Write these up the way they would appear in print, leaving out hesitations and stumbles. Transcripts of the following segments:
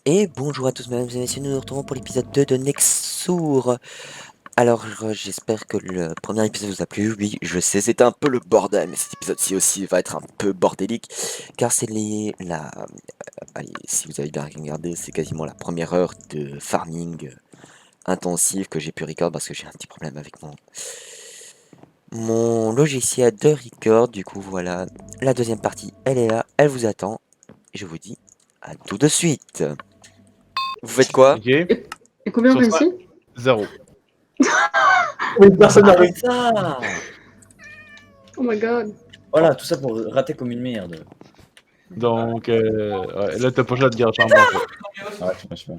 Et bonjour à tous mesdames et messieurs, nous nous retrouvons pour l'épisode 2 de Nexour. Alors j'espère que le premier épisode vous a plu. Oui, je sais, c'était un peu le bordel, mais cet épisode-ci aussi va être un peu bordélique. Car c'est allez, si vous avez bien regardé, c'est quasiment la première heure de farming intensive que j'ai pu record parce que j'ai un petit problème avec mon logiciel de record. Du coup voilà, la deuxième partie, elle est là, elle vous attend. Et je vous dis à tout de suite. Vous faites quoi? Ok. Et combien on Sur ça, réussit 0. Mais personne n'a Arrête réussi. ça! Oh my god. Voilà, tout ça pour rater comme une merde. Donc, ouais, là, t'as pas joué à de garde chambre en fait. Ouais, je sais pas.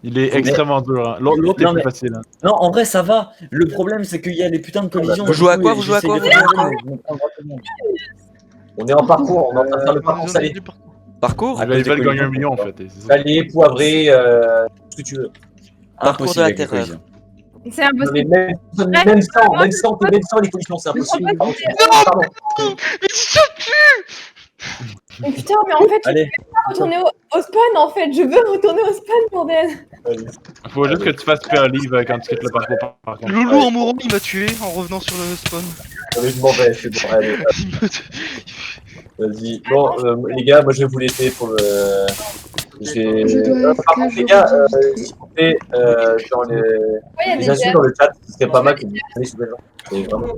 Il est Mais- extrêmement dur. Hein. L'autre est Non, plus mais- facile. Hein. Non, en vrai, ça va. Le problème, c'est qu'il y a les putains de collisions. Vous du jouez à coup, quoi, vous jouez à j'essaie quoi, de vous jouez à regarder, quoi mais je me prends vraiment. On est en parcours, on est en train de faire le parcours salé. Parcours? À Ils cause des veulent gagner collisions, 1 million en pourquoi fait. et c'est ça. Salé, poivré, ce que tu veux. Parcours de la avec les terreur. collisions. C'est Non, mais impossible. même sans les collisions, c'est impossible. Ne Pardon. Mais putain, mais en fait, je Allez, veux retourner au spawn en fait. Je veux retourner au spawn, bordel. Faut juste que tu fasses faire un livre quand tu quittes le parcours par contre. Loulou en mourant, il m'a tué en revenant sur le spawn. Non, mais je m'en vais, c'est bon, allez, vas-y. Bon, les gars, moi je vais vous laisser pour le. Je dois Par contre, les gars, s'il vous plaît, dans les Ouais, il y a des insultes dans le chat, ce serait pas mal que vous allez sur les gens. C'est vraiment.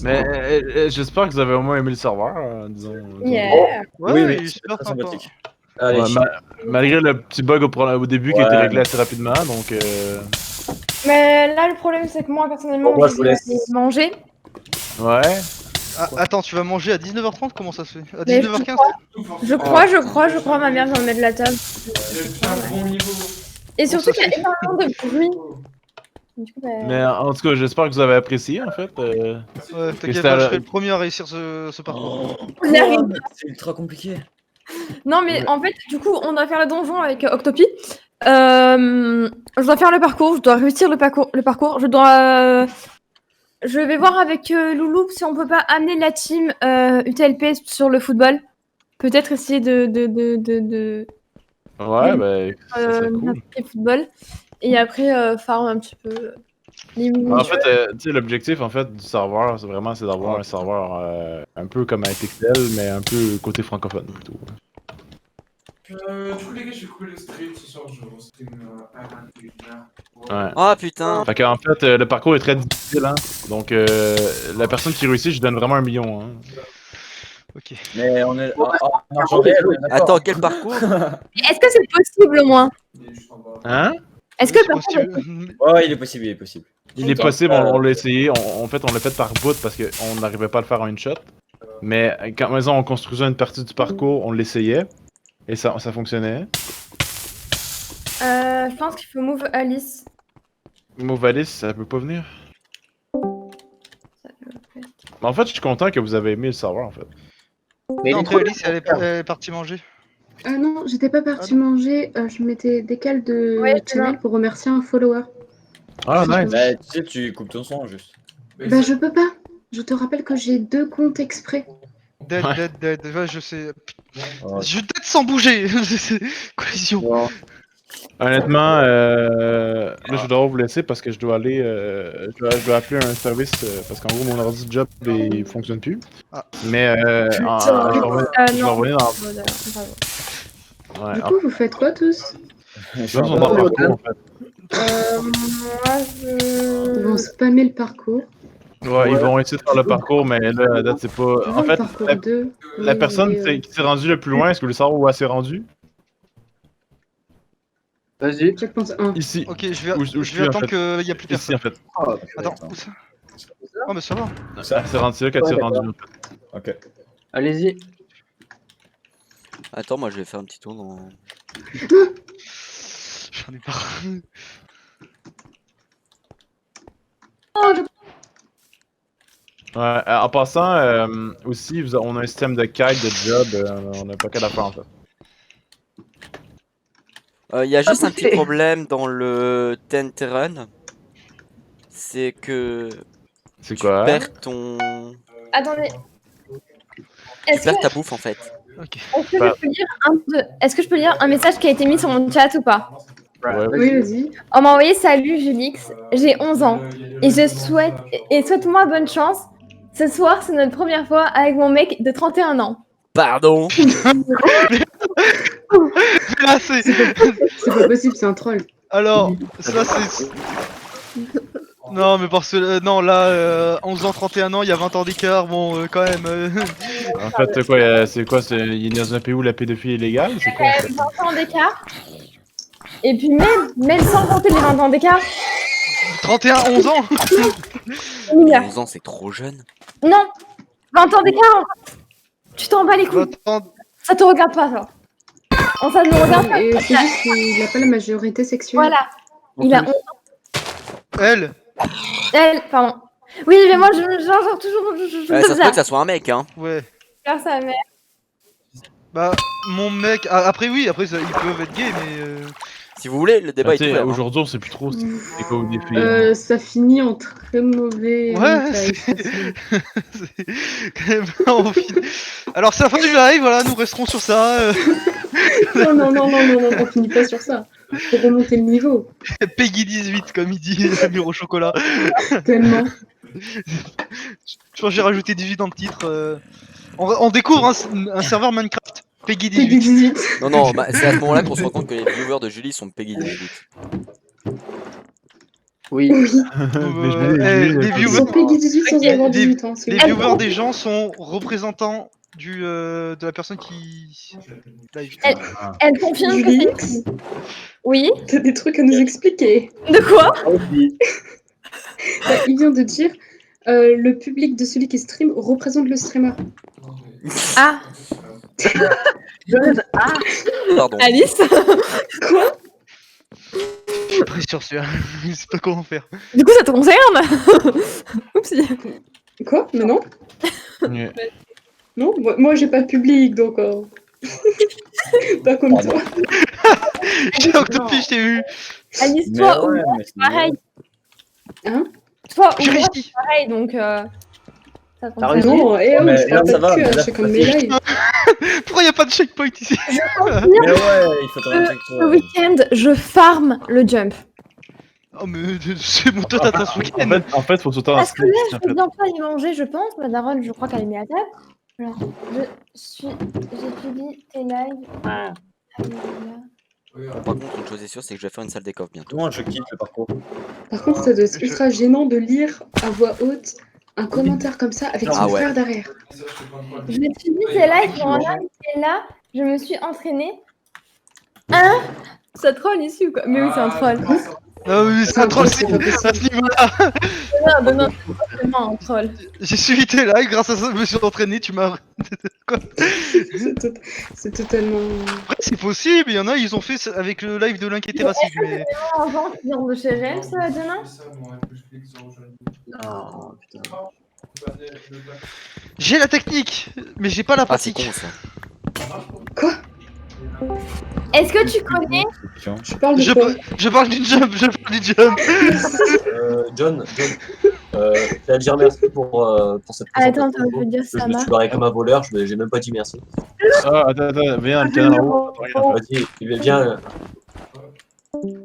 Mais j'espère que vous avez au moins aimé le serveur, disons. Yeah. Ouais, oui, il oui, est c'est super très sympa. sympathique. Allez, Ouais, malgré le petit bug au début qui a été réglé assez rapidement, donc Mais là, le problème, c'est que moi, personnellement, Bon, moi, je je vous vais laisse. aller manger. ouais. Ah, attends, tu vas manger à 19h30? Comment ça se fait? À Mais 19h15? je crois, ma mère vient de mettre la table. Et surtout qu'il y a énormément de bruit. Du coup, bah... Mais en tout cas, j'espère que vous avez apprécié en fait. Ouais, c'était t'inquiète à pas, la- je serai le premier à réussir ce parcours. on y arrive. C'est ultra compliqué. Non, mais en fait, du coup, on doit faire le donjon avec Octopi. Je dois faire le parcours, je dois réussir le parcours. Je vais voir avec Loulou si on peut pas amener la team UTLP sur le football. Peut-être essayer de Ouais, ben, ça serait cool. le football. Et après, farm un petit peu. Les En fait, tu sais, l'objectif en fait du serveur, c'est d'avoir un serveur un peu comme un Pixel, mais un peu côté francophone plutôt. Du coup, les gars, j'ai coupé le stream ce soir, je stream à 21h. Ouais. Oh putain! Fait qu'en fait, le parcours est très difficile, hein. Donc, la personne qui réussit, je donne vraiment 1 million. Hein. Ok. Mais on est en argent réel, on est d'accord. Attends, quel parcours? Est-ce que c'est possible au moins? Hein? Est-ce que C'est le parcours possible. Ouais, il est possible, il est possible. Il est possible, on l'a essayé. En fait, on l'a fait par bout parce qu'on n'arrivait pas à le faire en une shot. Mais quand maison, on construisait une partie du parcours, on l'essayait. Et ça fonctionnait. je pense qu'il faut move Alice. Move Alice, ça peut pas venir. Ça peut être- Mais en fait, je suis content que vous avez aimé le serveur en fait. Mais Non, il est trop Alice, elle est partie manger. non, j'étais pas partie manger. Je m'étais décalé de Ouais, channel pour remercier un follower. Ah, nice. Bah, tu sais, tu coupes ton son juste. Bah, je peux pas. Je te rappelle que j'ai 2 comptes exprès. Dead, Ouais. dead. Ouais, je sais. Ouais. Je dead sans bouger. Collision. Bon. Honnêtement, là, je dois vous laisser parce que je dois aller. Je dois appeler un service parce qu'en gros, mon ordi de job il fonctionne plus. Ah. Mais je vais revenir dans. Ouais, Du coup, vous faites quoi tous? là, on est dans le parcours en fait. Moi, Ils vont spammer le parcours. Ouais, ils vont essayer de faire le parcours, mais là, à date, c'est pas. En fait, parcours 2. la personne qui s'est rendue le plus loin, est-ce que vous voulez savoir où elle s'est rendue? Vas-y. Checkpoint 1. Ici. Ok, je vais Où je suis, en attendre fait. qu'il y a plus Ici personne. en fait. Attends, où ça? Oh, mais ça va. Elle s'est rendue là qu'elle s'est rendue. En fait. Ok. Allez-y. Attends, moi je vais faire un petit tour dans. J'en ai marre. Ouais, en passant, aussi, on a un système de kite, de job, on n'a pas qu'à la faire en fait. Il y a juste un petit problème dans le Tent Run. C'est que C'est tu quoi? perds ton. Attendez. Tu Est-ce perds que... ta bouffe en fait. Ok. Est-ce que je peux lire un message qui a été mis sur mon chat ou pas? Ouais, Oui, vas-y. On m'a envoyé salut Julix, j'ai 11 ans et souhaite-moi bonne chance. Ce soir, c'est notre première fois avec mon mec de 31 ans. Pardon. Là, c'est. C'est pas possible, c'est un troll. Alors, ça c'est. Non, mais parce que. Non, là, 11 ans, 31 ans, il y a 20 ans d'écart, bon, quand même. En fait, quoi, c'est quoi? Il est dans un pays où la pédophilie est légale? C'est quoi? En fait 20 ans d'écart. Et puis même sans compter les 20 ans d'écart, 31, 11 ans milliard. 11 ans, c'est trop jeune. Non, 20 ans d'écart, tu t'en bats les couilles. 20 ans. Ça te regarde pas, ça. Ça ne me regarde pas. Et c'est juste qu'il n'a pas la majorité sexuelle. Voilà, il a 11 ans. Elle Pardon. Oui, mais moi, genre toujours. Ouais, ça se peut que ça soit un mec, hein. Ouais. Faire ça, mais. Bah, mon mec. Après, oui, après, ils peuvent être gays, mais. Si vous voulez, le débat Bah, est tu sais, ouvert. Hein. aujourd'hui, on sait plus trop c'est quoi au défi. Ça finit en très mauvais. Ouais, détail, c'est- ça. C'est quand même pas envie. Alors, c'est la fin du live, voilà, nous resterons sur ça. Non, on finit pas sur ça. Faut remonter le niveau. Peggy 18, comme il dit, la mur au chocolat. Tellement. Je pense que j'ai rajouté 18 dans le titre. On découvre un serveur Minecraft. Peggy Peggy 18. 18. Non, bah, c'est à ce moment-là qu'on se rend compte que les viewers de Julie sont Peggy 18. Oui. Oui. Les Ils viewers, sont Peggy 18 sans avoir Des- 18 ans. c'est les ouf. viewers des gens sont représentants de la personne qui live. Elle confirme que c'est. Julix, Oui. t'as des trucs à nous expliquer. De quoi? Bah, il vient de dire le public de celui qui stream représente le streamer. Ah, Pardon. Alice. Quoi? Je suis pris sur celui-là. Je sais pas comment faire. Du coup, ça te concerne? Oupsie. Quoi? Mais non. Ouais. Non, moi j'ai pas de public donc. Pas comme Pardon. toi. J'ai Octopi, je t'ai vu. Alice, Mais toi, ouais, ou moi, mais c'est pareil. Hein? Toi, ou J'ai moi, réussi. pareil, donc. Ça te T'as concerne. raison. Non, Ouais, oh, mais je là, parle ça pas va, de cul mais à là, chacun de c'est mes lives. Pourquoi y a pas de checkpoint ici? Mais ouais, il faut t'en Le injecter. week-end, je farm le jump. Oh, mais c'est mon toi t'attends ce week-end. En fait, faut sauter un Parce que là, split, je en vais fait. bientôt aller manger, je pense. Ma daronne, je crois qu'elle est mise à table. Alors, j'ai suivi tes lives. Alléluia. Par contre, une chose est sûre, c'est que je vais faire une salle des coffres bientôt. Moi, je kiffe le parcours. Par contre, ça doit être ultra gênant de lire à voix haute un commentaire comme ça avec Ah son ouais. frère derrière. Je vais suivi tes lives pendant là, et là, je me suis entraînée. Hein? Ça troll ici ou quoi? Mais oui, c'est un troll. Ah oui, c'est un troll, c'est pas possible. à ce niveau-là. Non, c'est vraiment un troll. J'ai suivi tes lives, grâce à ça, je me suis entraîné, tu m'as. Quoi? C'est totalement. Après, c'est possible, il y en a, ils ont fait ça avec le live de l'inquiété raciste, mais. Un gens qui viennent de chez Rems demain? Oh, putain. J'ai la technique, mais j'ai pas la Ah, c'est pratique. con ça. Est-ce que tu connais? Je parle de Je, quoi? je parle du jump, je parle du jump. John, je vais dire merci pour cette Attends, présentation. je veux dire Je ça me marche. suis barré comme un voleur, j'ai même pas dit merci. Ah, attends, viens, le canal en haut. Attends, regarde. Vas-y, viens.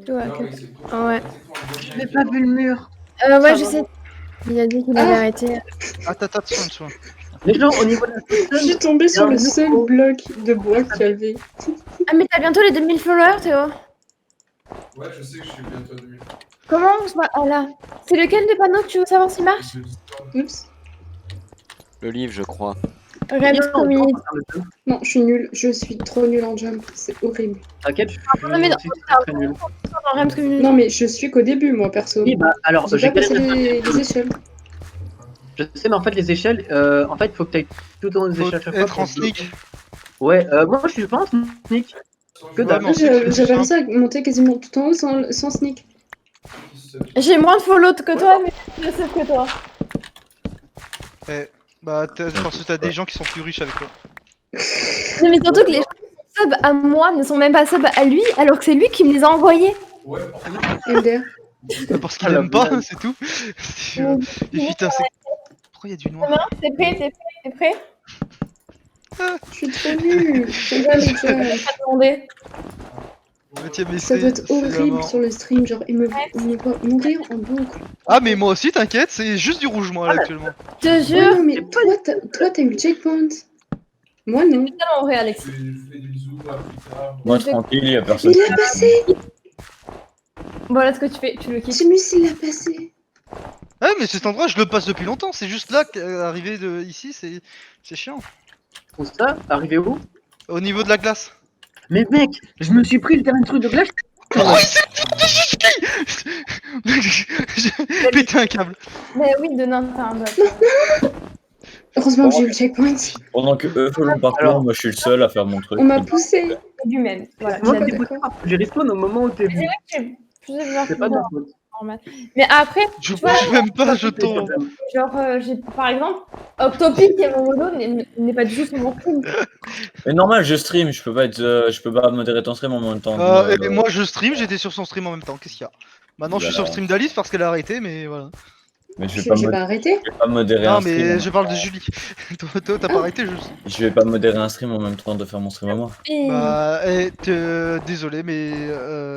Tu vois, ok. Ah ouais. J'ai pas vu le mur. Ouais, je sais. Il a dit qu'il avait arrêté. Attends, soin. Les gens, au niveau de la Je suis tombée sur le seul bloc de bois qu'il y avait. Ah, mais t'as bientôt les 2000 followers, Théo. Ouais, je sais que je suis bientôt à 2000. Comment on se voit? Ah là. C'est lequel des panneaux que tu veux savoir s'il marche? Oups. Le livre, je crois. Rems Community. Non, je suis nulle. Je suis trop nulle en jump. C'est horrible. T'inquiète, Non, mais je suis très nul. Dans Rems Community. Non, mais je suis qu'au début, moi, perso. Oui, bah alors, J'ai j'ai pas passé galéré. les échelles. Je sais, mais en fait, les échelles, en fait, il faut que tu ailles tout au long des Faut échelles chaque être fois. en sneak. Ouais, moi, je suis pas en sneak. Que dalle. Ouais, mais J'avais réussi à monter quasiment tout en haut sans sneak. J'ai moins de follow que toi, mais je sais que toi. Bah, parce que t'as des gens qui sont plus riches avec toi. Non, mais surtout que les gens qui sub à moi ne sont même pas sub à lui, alors que c'est lui qui me les a envoyés. Ouais, MDR. Parce qu'il Ah, la aime pas, blague. c'est tout. Et putain, c'est. Pourquoi il y a du noir? Non, c'est prêt, c'est prêt, c'est prêt. Je suis trop nulle. On va les jeunes. Pas demander. Mais tiens, mais Ça doit être c'est la horrible mort. sur le stream, genre il me voit mourir en boucle. Ah, mais moi aussi, t'inquiète, c'est juste du rouge, moi, là, actuellement. Je te Ouais, jure, non, mais toi t'as eu le checkpoint. Moi non. c'est tellement vrai, Je Alexis. fais des bisous, à plus tard. Moi, Je- tranquille, y a personne. Il l'a passé. Voilà ce que tu fais, tu le quittes. Timus il l'a passé. Ouais, mais cet endroit, je le passe depuis longtemps. C'est juste là qu'arriver de ici, c'est chiant. Où ça? Arrivé où? Au niveau de la glace. Mais mec, je me suis pris le terrain de truc de glace. Oh, j'ai pété un câble. Mais oui, de nain, t'as un bot. Heureusement que j'ai eu le checkpoint. Pendant que eux font le parcours, Alors- moi je suis le seul à faire mon truc. On m'a poussé. Du même. Voilà. Moi, J'étais j'ai d'accord. respawn. J'ai respawn au moment où t'es venu. Plus de C'est pas de ma faute. normal. Mais après, Je vois, bouge même pas, je tombe. genre, j'ai par exemple, Octopi qui est mon modo n'est pas du tout sur mon stream. Mais normal, je stream, je peux pas être, je peux pas modérer ton stream en même temps. Et moi, je stream, j'étais sur son stream en même temps. Qu'est-ce qu'il y a? Maintenant, je suis sur le stream d'Alice parce qu'elle a arrêté, mais voilà. Mais je vais J'ai pas, pas arrêté. je vais pas modérer Non, un stream. mais je parle de Julie. Toi, t'as pas arrêté, Je vais pas modérer un stream en même temps de faire mon stream à moi. Et... Bah, désolé, mais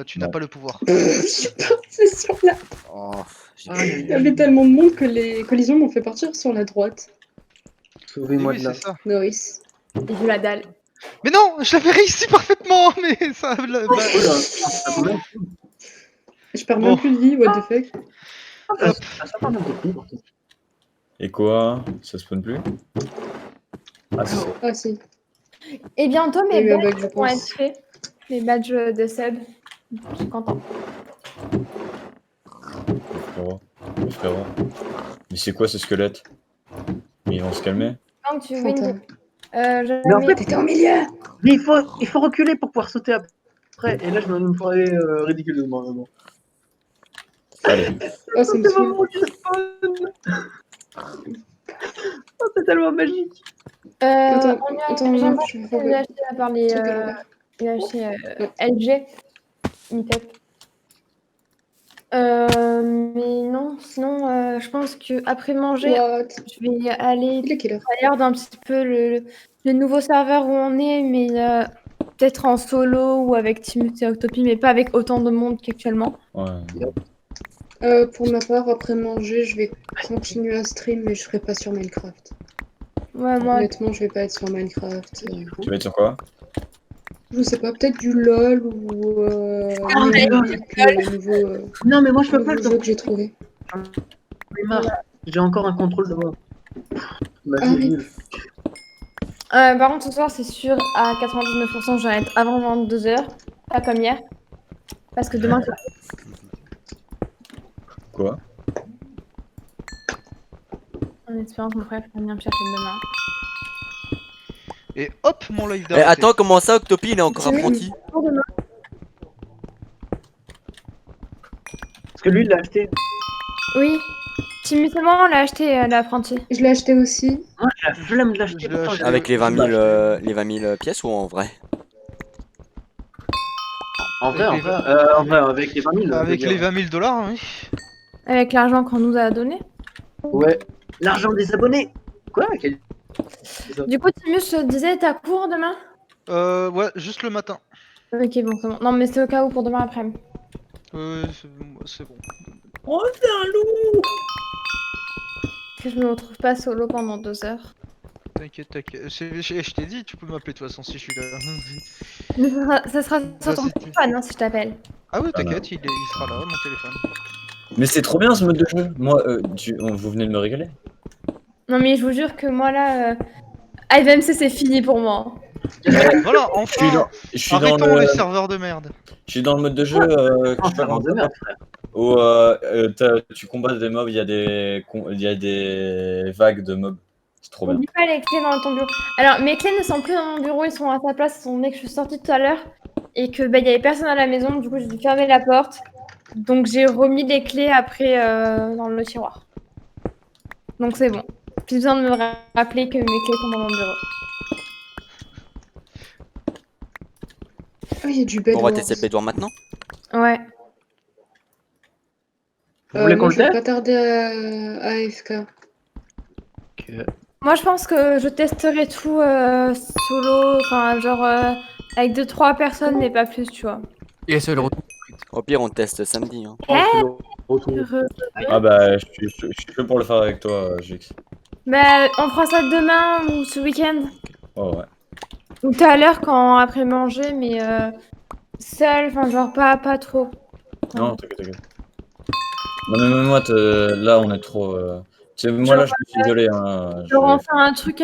tu n'as Bon. pas le pouvoir. Je suis partie sur la. Oh, j'ai- Il y avait tellement de monde que les collisions m'ont fait partir sur la droite. Sauvez-moi Oui, de là. c'est ça. Norris. Et je la dalle. Mais non, je l'avais réussi parfaitement, mais ça. Je perds Bon. même plus de vie, what the fuck. Ça parle de prix, par contre. Et quoi? Ça spawn plus? Ah, c'est ça. Ah si. Et bientôt, Il y a mes eu un badges bug, je vont être pense. faits. Mes badges de sub. Je suis content. Frérot. Mais frérot. Mais c'est quoi ce squelette? Mais ils vont se calmer? Quand tu veux Fantôme. Mais en fait, T'étais au milieu. Mais il faut reculer pour pouvoir sauter après. Et là, je me ferais ridiculement. Vraiment. Allez. Oh, ça me C'est saoule. vraiment du spawn. Oh, c'est tellement magique. Attends, on attends, j'aimerais je vais bien regarder. acheter par les Truc à l'envers. LG Meetup. Mais non, sinon, je pense que après manger, What? je vais aller Il est quelle heure? regarder un petit peu le nouveau serveur où on est, mais peut-être en solo ou avec Timus et Octopi, mais pas avec autant de monde qu'actuellement. Ouais. Pour ma part, après manger, je vais continuer à stream, mais je serai pas sur Minecraft. Ouais, moi, Honnêtement, je vais pas être sur Minecraft. Tu vas être sur quoi? Je sais pas, peut-être du LOL ou Ah, mais le nouveau, Non, mais moi, je peux pas nouveau le jeu que j'ai trouvé. J'en ai marre. J'ai encore un contrôle de moi. Ah, oui. par contre, ce soir, c'est sûr, à 99%, j'arrête avant 22h, pas comme hier. Parce que demain, Quoi? en espérant que mon frère va venir me chercher demain. Et hop, mon live Eh, d'arrêté. attends, comment ça, Octopi, il est encore C'est apprenti? Pour demain. Parce que lui, il l'a acheté. Oui. Timus et moi, on l'a acheté, l'apprenti. Je l'ai acheté aussi. Moi, j'ai la flemme de l'acheter. Je l'ai pourtant, acheté. j'ai- Avec les 20 000, je l'ai acheté. les 20 000 pièces ou en vrai? En vrai, avec les 20 000. Avec je veux les dire. 20 000 $, oui. Avec l'argent qu'on nous a donné. Ouais. L'argent des abonnés. Quoi? Du coup, Timus disait, t'as cours demain? Ouais, juste le matin. Ok, bon, c'est bon. Non, mais c'est au cas où pour demain après-midi. C'est bon. Oh, c'est un loup. Que je me retrouve pas solo pendant 2 heures. T'inquiète, t'inquiète. Je t'ai dit, tu peux m'appeler de toute façon si je suis là. Mais ça sera sur ton c'est- téléphone, hein, si je t'appelle. Ah oui, t'inquiète, il sera là, mon téléphone. Mais c'est trop bien ce mode de jeu. Moi, vous venez de me régaler. Non, mais je vous jure que moi, là, IVMC, c'est fini pour moi. Voilà, Je suis enfin. dans, je suis dans Arrêtons le, les serveurs de merde. je suis dans le mode de jeu que je fais Enfant de merde, frère. où tu combats des mobs, il y a des vagues de mobs. C'est trop bien. N'oublie pas les clés dans ton bureau. Alors, mes clés ne sont plus dans mon bureau, ils sont à sa place, étant donné que je suis sortie tout à l'heure et que il y avait personne à la maison, du coup j'ai dû fermer la porte. Donc j'ai remis les clés après dans le tiroir. Donc c'est bon. Plus besoin de me rappeler que mes clés sont dans mon bureau. Oh, il y a du On Bedwars. va tester le bédouin maintenant? Ouais. Vous voulez qu'on Moi, le je vais teste? pas tarder à AFK. Ok. Moi, je pense que je testerai tout solo, enfin, genre avec 2-3 personnes, mais pas plus, tu vois. Et c'est le retour. Au pire, on teste samedi. Hein. Oh, c'est le retour. Ah bah, je suis chaud pour le faire avec toi, Jix. Bah, on fera ça demain ou ce week-end. Oh ouais. Ou tout à l'heure, quand après manger, mais seul, enfin, genre pas trop. Non, t'inquiète. Non mais même moi, là on est trop... Tu sais, moi là je suis isolé. Hein. Genre, on fait un truc,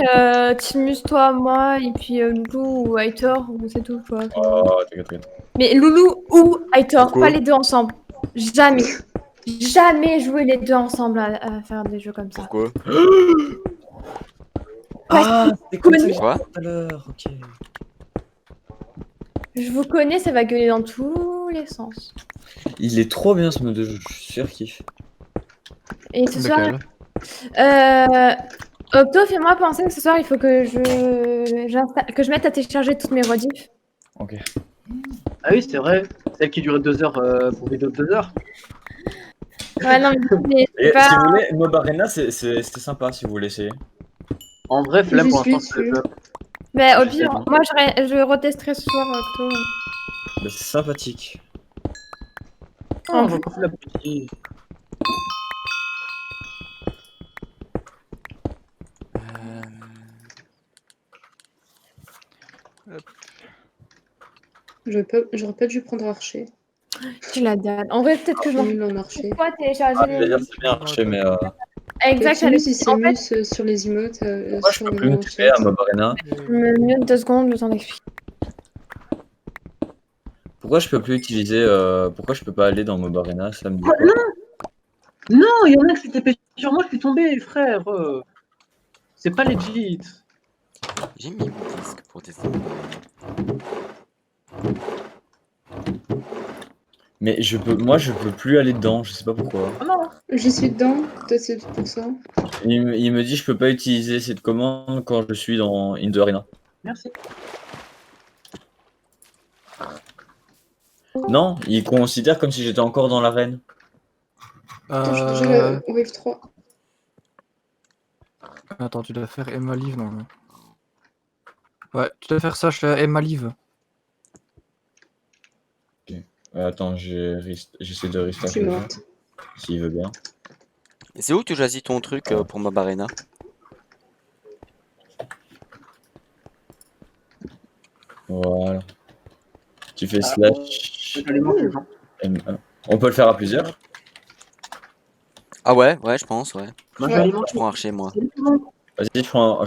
Timus, toi, moi, et puis Loulou ou Aitor, ou c'est tout, quoi. Oh, t'inquiète. Mais Loulou ou Aitor, Pourquoi pas les deux ensemble. Jamais. Jamais jouer les deux ensemble à faire des jeux comme ça. Pourquoi? Ah, c'est comme ça que Quoi? tout à l'heure, ok. Je vous connais, ça va gueuler dans tous les sens. Il est trop bien ce mode de jeu, je suis surkiff. Et ce soir, Lequel? Opto, fais-moi penser que ce soir, il faut que je mette à télécharger toutes mes rediffs. Ok. Ah oui, c'est vrai. Celle qui durait 2 heures pour vidéo de 2 heures. Ouais, non, mais Et pas... si vous voulez, Mob Arena, c'était sympa si vous voulez essayer. En vrai, flemme J'y pour suis l'instant. dessus. Mais au pire, moi, je retesterai ce soir, Opto. Bah, c'est sympathique. Oh, on va pas faire la petite. J'aurais pas dû prendre archer. Tu la dalle. En vrai, peut-être que je Je m'en suis nul en archer. Pourquoi télécharger Ah, les... d'ailleurs, c'est bien marché, mais Exact, Timus, il en fait, s'émuse sur les emotes. moi je sur peux le plus me tuer à Mob Arena. mieux de 2 secondes, le temps d'expliquer. Pourquoi je peux plus utiliser. Pourquoi je peux pas aller dans Mob Arena? Ça me dit Oh, quoi? Non, il y en a qui s'étaient pêché sur moi, je suis tombé, frère. C'est pas legit. J'ai mis mon disque pour tester. Mais moi je peux plus aller dedans, je sais pas pourquoi. J'y suis dedans, peut-être c'est pour ça. Il me dit je peux pas utiliser cette commande quand je suis dans In the Arena. Merci. Non, il considère comme si j'étais encore dans l'arène. Attends, je changeais la Wave 3. Attends, tu dois faire Emma Live, non? Ouais, tu dois faire ça chez Emma Live. Attends, j'essaie de Je rester suis morte. s'il veut bien. Et c'est où tu choisis ton truc pour Mob Arena? Voilà. Tu fais slash J'alimente les gens. M1. On peut le faire à plusieurs. Ah ouais, je pense, ouais. Moi, Ouais. j'alimente Je prends Archer, moi. Vas-y, je prends.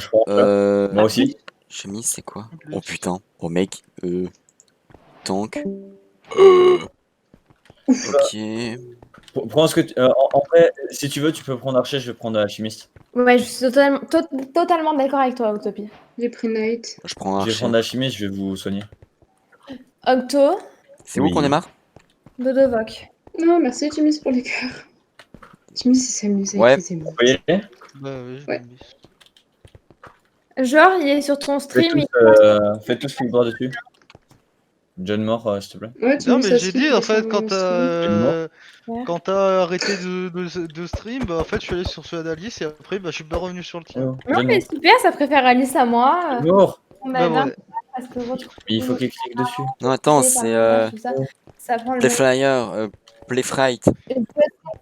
Moi aussi. Chemise, c'est quoi? Oh putain. Oh mec. Tank. Ok. Prends ce que en vrai, si tu veux, tu peux prendre Archer, je vais prendre Alchimiste. Ouais, je suis totalement d'accord avec toi, Octopie. J'ai pris Knight. Je prends Je vais Archer. prendre Alchimiste, je vais vous soigner. Octo, C'est où Oui. qu'on démarre? Dodovoc. Non, merci Timus pour les cœurs. Timus, il s'amuse avec Ouais. les emotes. Vous voyez? Bah oui, Ouais. Genre, il est sur ton stream. Faites tous clic droit dessus. John Moore, s'il te plaît. Ouais, Non Timus, mais ça j'ai se dit fait en pour fait faire quand mon stream. quand t'as arrêté de stream, bah en fait je suis allé sur celui d'Alice et après bah je suis pas revenu sur le tien. Non, John mais super, ça préfère Alice à moi. Moore. On Bah a ouais. parce que votre... Il faut qu'il clique dessus. Non, attends, c'est Ça prend le... Playflyer, Playfright. Et peut-être que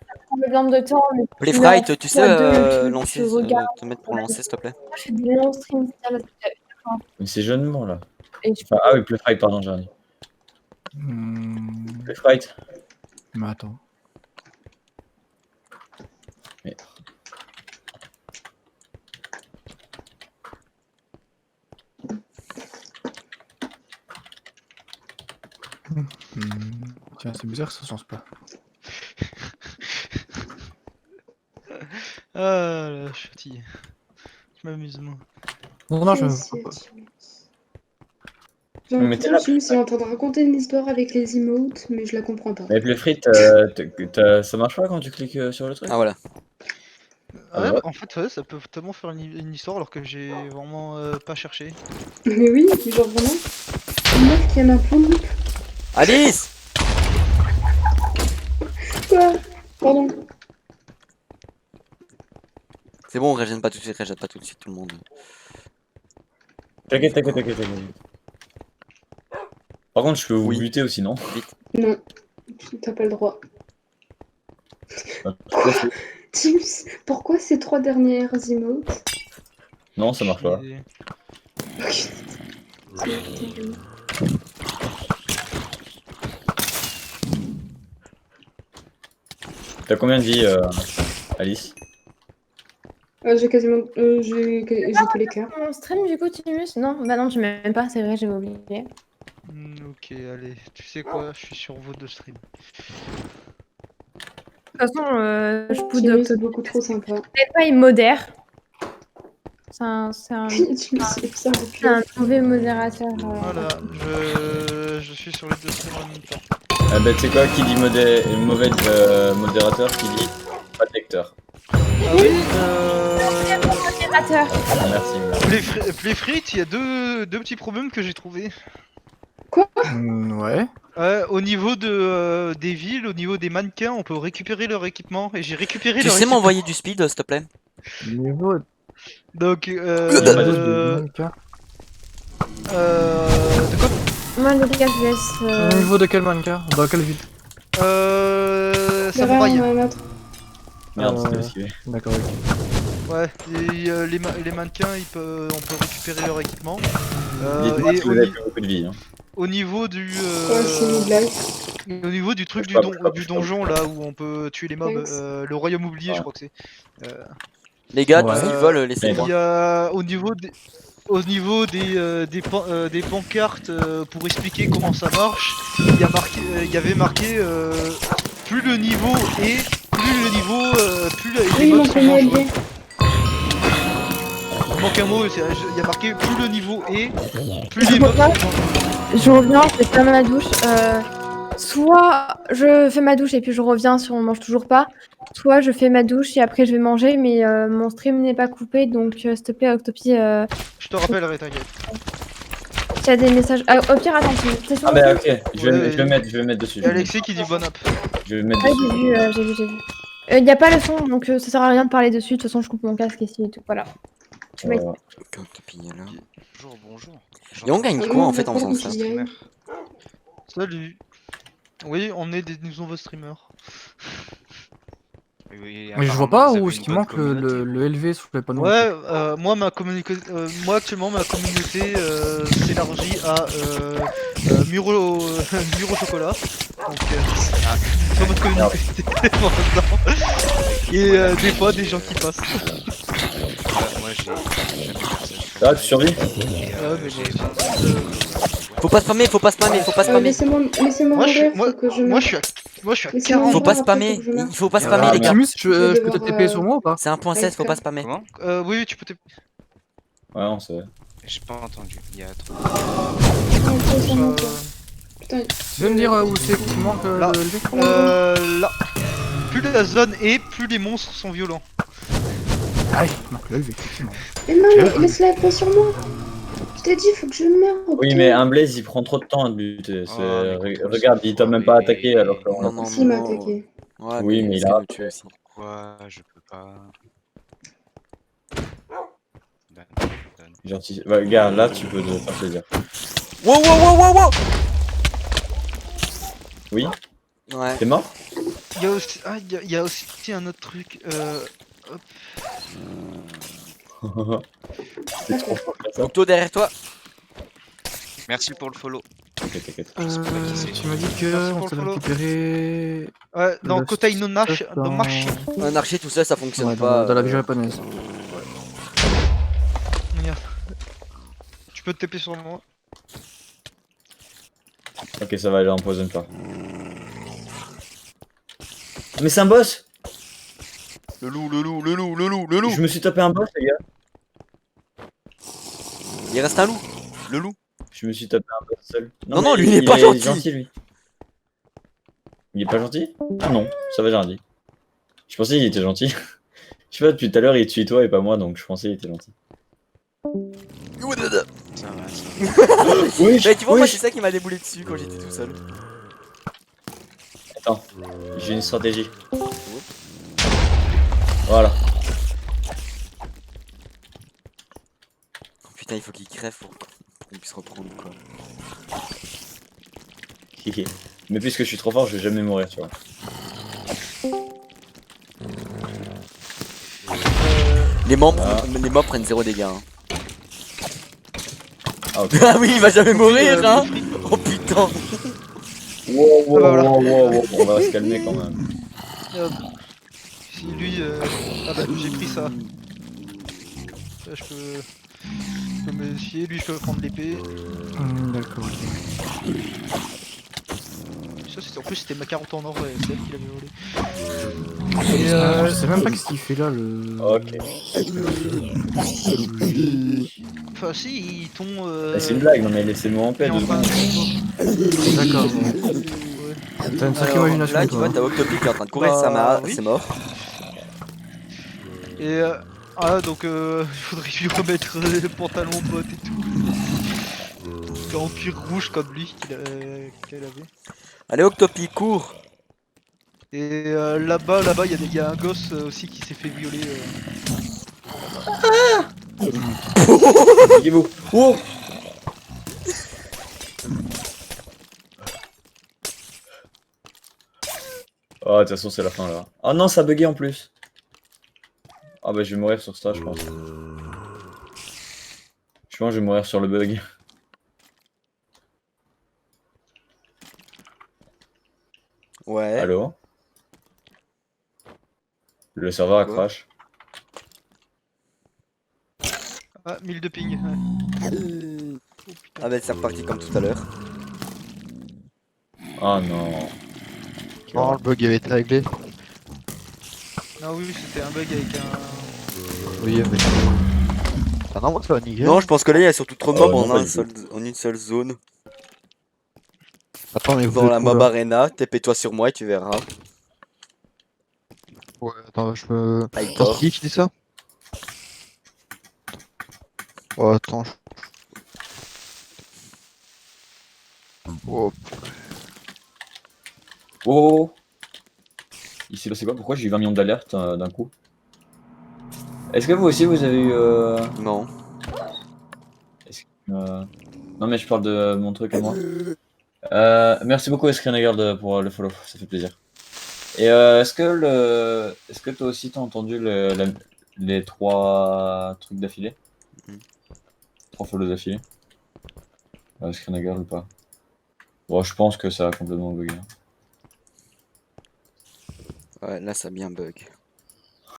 ça prend le nombre de temps. Mais... Playfright, Non, tu toi, sais, tu lancer, regardes. te mettre pour lancer, s'il te plaît. Je fais des longs streams. Mais c'est John Moore là. Et je... Enfin, ah oui, Playfight, pardon, j'ai dit. Playfight. Mais attends. Mais... Tiens, c'est bizarre, ça change pas. Ah là, je suis fatigué. Je m'amuse moi. Non, je Merci, me... Timus. J'ai Mais t'es l'impression là, que Timus est en train de raconter une histoire avec les emotes, mais je la comprends pas. Mais Playfight, ça marche pas quand tu cliques sur le truc? Ah voilà. Ah ouais, ouais. bah, en fait ouais, ça peut tellement faire une histoire alors que j'ai vraiment pas cherché. Mais oui, genre vraiment. Une meuf qui en a plein de loupes. Alice! Quoi? Pardon. C'est bon, on régène pas tout de suite, tout le monde. T'inquiète. Par contre, je peux vous Oui. buter aussi, non? Non, t'as pas le droit. Ah, pourquoi c'est- Teams, pourquoi ces 3 dernières emotes? Non, ça marche pas. T'as combien de vie, Alice? J'ai quasiment. J'ai tous les cœurs. Mon stream du coup, Timus? Non, bah non, tu m'aimes même pas, c'est vrai, j'avais oublié. Ok, allez, tu sais quoi, je suis sur vos 2 streams. De toute façon, je peux Teams, c'est beaucoup trop sympa. peut-être pas, il modère. C'est un mauvais modérateur. Voilà, je suis sur les 2 streams en même temps. Ah bah, tu sais quoi, qui dit mauvais modérateur, qui dit pas de lecteur. Ah oui, Modérateur. Ah, merci. Playfrit, il y a deux petits problèmes que j'ai trouvés. Ouais. Au niveau des villes, au niveau des mannequins, on peut récupérer leur équipement. Et j'ai récupéré Tu leur sais équipement. m'envoyer du speed, s'il te plaît? Niveau Donc, de mannequin. de quoi? Moi, les gars, je laisse. Au niveau de quel mannequin? Dans quelle ville? Samouraï. Merde, c'était Euh, esquivé. D'accord, ok. Ouais, et, les mannequins, on peut récupérer leur équipement. Dites-moi Et si vous avez plus beaucoup de vie. Hein. au niveau du c'est une blague. au niveau du truc Je du, sais pas, du donjon là où on peut tuer les mobs, Thanks. le royaume oublié, je crois que c'est. Les gars, tout Ouais. ce qu'ils veulent, laissez-moi. Il y a au niveau des pancartes pour expliquer comment ça marche, il y avait marqué plus le niveau est, plus les Oui, il mobs manque sont le mot dangereux. LB. Il manque un mot, il y a marqué plus le niveau est, plus les mobs sont dangereux. Je reviens, je vais faire ma douche. Soit je fais ma douche et puis je reviens si on mange toujours pas. Soit je fais ma douche et après je vais manger, mais mon stream n'est pas coupé, donc s'il te plaît, Octopi, Je te rappellerai, t'inquiète. tu as des messages. Ah, au pire, attends, t'es sur Ah mon bah stream? ok, je vais le mettre dessus. Il y a Alexis qui dit bon up. Je vais le mettre Ah, dessus. j'ai vu. Il n'y a pas le son, donc ça sert à rien de parler dessus. De toute façon, je coupe mon casque ici et tout. Voilà. Tu m'as Bonjour. Et on gagne quoi en fait en faisant ça? Salut. Oui, on est des nouveaux streamers. Oui, Mais je vois pas où est-ce qu'il manque le LV sur les panneaux. Ouais, moi actuellement ma communauté s'élargit à Muro Chocolat. Donc sur votre communauté pour l'instant. Et des fois des gens qui passent. Moi j'ai jamais personne. Ah, tu survis? Mais Faut pas spammer, faut pas spammer. Laissez-moi mourir, faut que je moi meure. je suis à Laissez-moi 40. Faut pas après, spammer, faut que je meure. il faut pas spammer les gars. Timus, je vais peux te devoir, TP sur moi ou pas? C'est 1.16, faut pas spammer. Comment? Oui, tu peux te. Ouais, on sait. J'ai pas entendu. Il y a trop. Putain, Tu veux me dire où c'est qu'il manque Là. le LV? Là. Plus la zone est, plus les monstres sont violents. Ah, il manque le LV, effectivement. mais non, mais laisse-la être sur moi. Je t'ai dit, faut que je meure. Oui, mais un Blaze il prend trop de temps à te buter. Regarde, il t'a même pas attaqué alors que. Non, non, Si, il m'a non. attaqué. Ouais, Oui, mais il ça a- nous tue aussi. Pourquoi je peux pas. Gentil. Bah, regarde, là tu peux te faire plaisir. Wow. Oui? Ouais. T'es mort? Il y a aussi un autre truc. Hop. C'est trop fort comme ça. Octo derrière toi. Merci pour le follow. T'inquiète. Tu m'as dit que Merci on pour s'est le follow. récupéré. Ouais, dans Le Kotai no Nash, stuff dans March. Un archer tout seul, ça fonctionne Ouais, pas. dans la vie japonaise. Regarde. Tu peux te taper sur moi. Ok, ça va aller, empoisonne pas. Mais c'est un boss! Le loup. Je me suis tapé un boss, les gars. Il reste un loup. Le loup. Je me suis tapé un boss seul. Non, mais lui, il est pas gentil. lui. Il est pas gentil? Ah non, ça va, j'ai rien dit. Je pensais qu'il était gentil. Je sais pas, depuis tout à l'heure, il tue toi et pas moi, donc je pensais qu'il était gentil. Ça va. Oui, Mais tu vois, oui, moi, c'est ça qui m'a déboulé dessus quand j'étais tout seul. Attends, j'ai une stratégie. Voilà. putain, il faut qu'il crève pour qu'on puisse reprendre quoi. Mais puisque je suis trop fort, je vais jamais mourir, tu vois. Les membres, Ah. les mobs prennent 0 dégâts. Hein. Ah, ok. Ah oui, il va jamais mourir, hein. Oh putain. Wow, wow, Ah bah voilà. wow, wow, wow. On va se calmer quand même. Si lui. Ah bah j'ai pris ça. Là je peux me fier, lui je peux prendre l'épée. D'accord. Ça c'était en plus c'était ma carotte en or, ouais, c'est elle qui l'avait volé. Et Et je sais même pas ce qu'il fait là le. Ok. Enfin si ils t'ont. C'est une blague, non mais laissez-moi en paix mis en 2 train secondes. D'accord. Ouais. T'as une sacrée Alors, imagination. là, tu vois, toi. t'as Octopi qui est en train de courir, Bah, oui. c'est mort. Et donc il faudrait lui remettre les pantalons potes et tout. En cuir rouge comme lui qu'elle avait. Allez, Octopi, cours. Et là-bas, il y a un gosse aussi qui s'est fait violer. Guez-vous. Oh. Oh, de toute façon, c'est la fin là. Oh non, ça a bugué en plus. Ah bah, je vais mourir sur ça, je pense. Je pense que je vais mourir sur le bug. Ouais. Allô? Le serveur a Quoi? crash. Ah, 1000 de ping. Ouais. Oh, putain. Ah bah c'est reparti comme tout à l'heure. Oh non. Oh, le bug avait été réglé. Non, oui, c'était un bug avec un. Oui, mais. Ah non, moi ça va nickel. Non, je pense que là il y a surtout trop de Oh, mobs non, pas du en une seule zone. Attends, mais vous Dans êtes la où, mob là arena, TP-toi sur moi et tu verras. Ouais, attends, je peux. Ah, il Attends, dort. c'est qui dit ça? Oh, attends. Oh, Oh. Il s'est passé quoi? Pourquoi j'ai eu 20 millions d'alertes d'un coup? Est-ce que vous aussi vous avez eu Non. Non mais je parle de mon truc à moi. Merci beaucoup Screenagard pour le follow, ça fait plaisir. Et est-ce que toi aussi t'as entendu les 3 trucs d'affilée? 3 follows d'affilée? Screenagard ou pas? Bon, je pense que ça a complètement bugué. Ouais, là ça a bien bug.